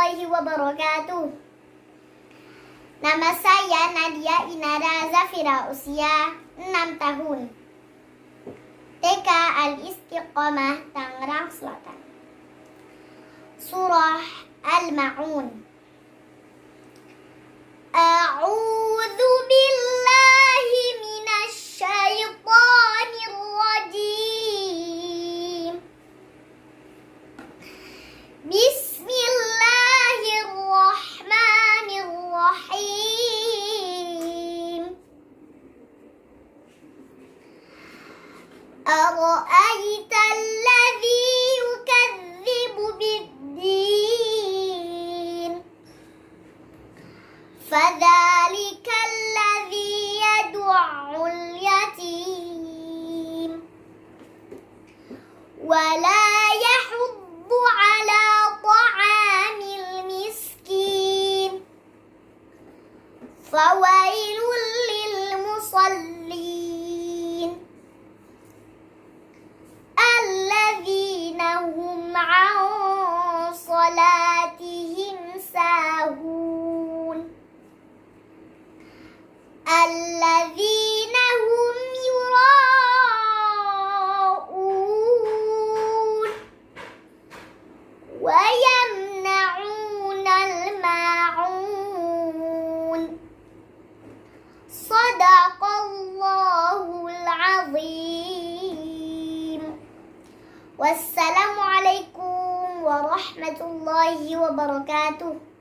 warahmatullahi wabarakatuh. Nama saya Nadia Inara Zafira, usia 6 tahun. TK Al-Istiqamah, Tangerang Selatan. Surah Al-Ma'un. A'udzu billahi minasy syaithanir rajim. Bismillahirrahmanirrahim. Ara'aita alladhi yukadzibu bid-din, fadzalika alladhi yad'ul yatim wa la yahuddu ala ta'amil miskin, fawailul lil musallin alladzina hum 'an salatihim sahun, alladzina hum yura'un wa yamna'unal ma'un. Sadaqallahul azim. Wassalamualaikum warahmatullahi wabarakatuh.